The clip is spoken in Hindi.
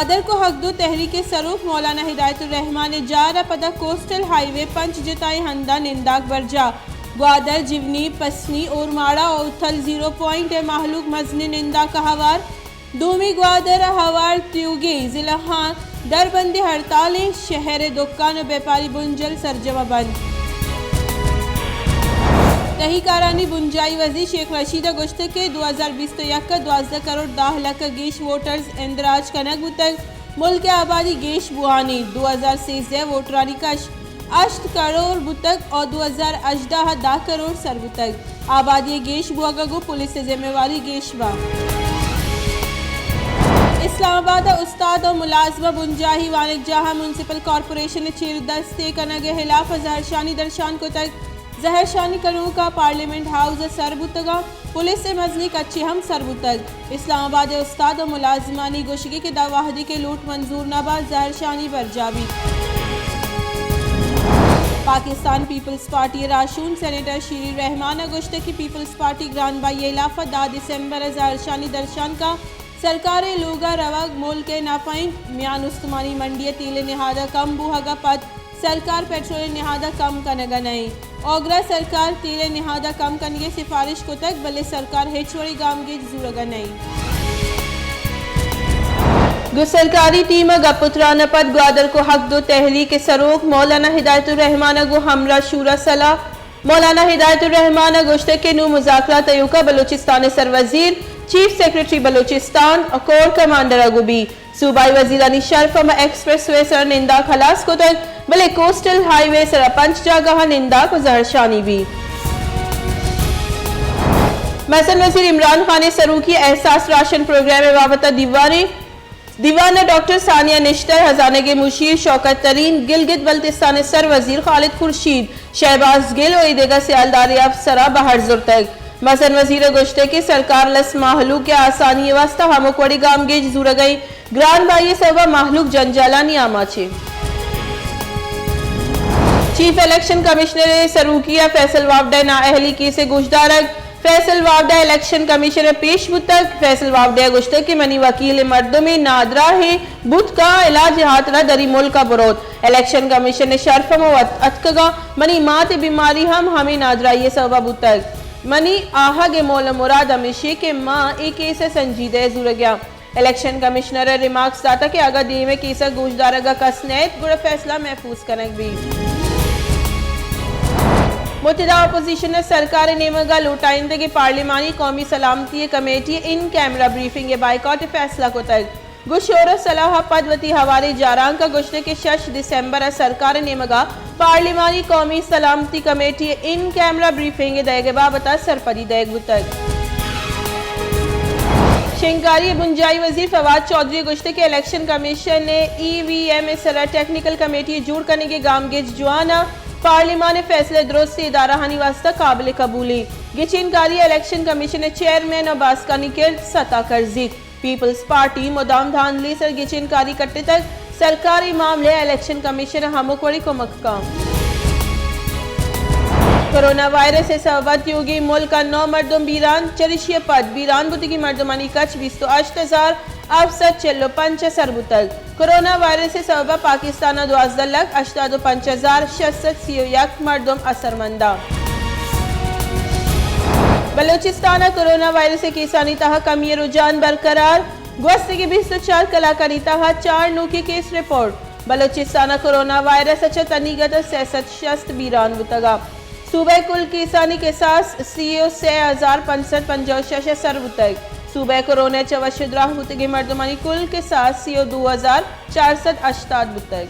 ग्वादर को हक दो तहरीक सरूफ मौलाना हिदायतुर रहमान जारा पदा कोस्टल हाईवे पंच जताई हंदा निंदाक बरजा ग्वादर जिवनी पसनी और माड़ा और उथल 0 पॉइंट महलूक मजनी निंदा का हवार दूमी ग्वादर हवार त्यूगी जिला दरबंदी हड़तालें शहर दुकान और व्यापारी बुंजल सरजमा बंद तही कारानी बुंजाई वजी शेख रशीद गुश्त के 2020 तो 12 करोड़ 10 लाख गेश वोटर्स इंदराज कनक बुतक मुल्क आबादी गेश बुआनी 2013 वोटरानी कश 8 करोड़ बुतक और 2018 10 करोड़ सर बुतक आबादी गेश बुआगो पुलिस से जिम्मेवारी गेशवा इस्लामाबाद उस्ताद और मुलाजमा बुंजाही वानिक जहां म्यूनसिपल कॉरपोरेशन चेर दस्ते कनगे खिलाफ जहरशानी दर्शान को तक जहरशानी करूँ का पार्लियामेंट हाउस सरबुतगा पुलिस से मजनी कच्चे हम सरबुतग इस्लामाबाद उस्ताद और मुलाजमानी गोशगी के दावाहदी के लूट मंजूर नबाज जहरशानी बरजावी पाकिस्तान पीपल्स पार्टी राशून सेनेटर शीरी रहमान गुश्त की पीपल्स पार्टी ग्रान बाई इलाफा 10 दिसंबर जहरशानी दर्शान का सरकार लोगा रवाग मोल के नाफाइन मियान उस्मानी मंडी तीले निहादा कम बुहागा पद सरकार पेट्रोल निहादा कम कनगा नहीं ओगरा सरकार तेले निहादा कम करने सिफारिश को तक बल्ले सरकार हेचवड़ी गांव के जरूरगा नहीं गु सरकारी टीम गपुत्राना पद ग्वादर को हक दो तहरीक सरोग मौलाना हिदायतुर रहमान गो हमरा शूरा सलाह मौलाना हिदायतुर रहमान गुश्ते के नु मुज़ाकरा तयुका बलूचिस्तान सरवजीर चीफ सेक्रेटरी बलूचिस्तान और कोर कमांडर अगुबी सूबाई वजीरानी शरफम एक्सप्रेस वे सर निंदा खलास को तक भले कोस्टल हाईवे सर पंच जगह निंदा को जहरशानी भी महसन वजीर इमरान खान ने सरू की एहसास राशन प्रोग्राम में वाबता दीवाना डॉक्टर सानिया निश्तर हजाने के मुशीर शौकत तरीन गिलगित बल्तिस्तान सर वजीर खालिद खुर्शीद शहबाज गिल और इदेगा सियालदारी अफसरा बहर जुर तक मसन वजीर गुश्ते की सरकार लस माहलूक के आसानी वास्ता हमकवड़ी गाम गेज जूर गई ग्रान बाई सवा माहलूक जंजालानी आमा छे चीफ इलेक्शन कमिश्नर सरूकिया फैसल वावडा नाअहली की से गुजदारक फैसल वावडा इलेक्शन कमिश्नर पेश बुतक फैसल वावडा गुश्ते की मनी वकील मर्दमी नादरा है बुत का इलाज हाथरा दरी मुल्क का बरोत इलेक्शन कमीशन ने शर्फम अतकगा मनी मात बीमारी हम हमें नादरा ये सवा बुतक मनी आहा गे मोल मुराद अमिशी के माँ एक केस संजीदे जुड़ गया इलेक्शन कमिश्नर रिमार्क्स दाता कि अगर दी में केस गुजदारगा कसनैत गुड़ फैसला महफूज कनक भी मुतदा अपोजिशन सरकार नेमगा लुटाइंदे की पार्लिमानी कौमी सलामती committee in camera briefing boycott फैसला को तक गुशोर सलाह पदवती हवाले जारांग का गुश्ते के 6 दिसंबर सरकार नेमगा पार्लिमानी कौमी सलामती कमेटी इन कैमरा ब्रीफिंग देगे बाबता सरपरी देग तक शिंगारी बुंजाई वजीर फवाद चौधरी गुश्ते के इलेक्शन कमीशन ने EVM सरा टेक्निकल कमेटी जुड़ करने के गाम गेज जुआना पार्लिमान फैसले दुरुस्त इदारा हानि वास्ता काबिल कबूली गिचिनकारी इलेक्शन कमीशन चेयरमैन और बास्कानी के सता कर्जी पीपल्स पार्टी मुदाम धांधली सर गिचिनकारी कट्टे तक सरकारी मामले इलेक्शन कमीशन हमकवड़ी को मक्का कोरोना वायरस से सबब योगी मुल्क का 9 मर्दम बीरान चरिशिय पद बीरान बुती की मर्दमानी कच 28,000 अफसद चलो पंच सरबुतक कोरोना वायरस से सबब पाकिस्तान 12,85,601 मर्दम असरमंदा बलूचिस्तान कोरोना वायरस से किसानी तह कमी रुझान बरकरार ग्वस्त की 24 कलाकारी तह 4 नूकी case report Balochistan corona virus अच्छा तनीगत 66 शस्त बीरान बुतगा सूबे कुल किसानी के साथ CO 6,555 सरबुतक सूबे कोरोना चवशुद्रा हुतगी मर्दमानी कुल के साथ CO 2,468 बुतक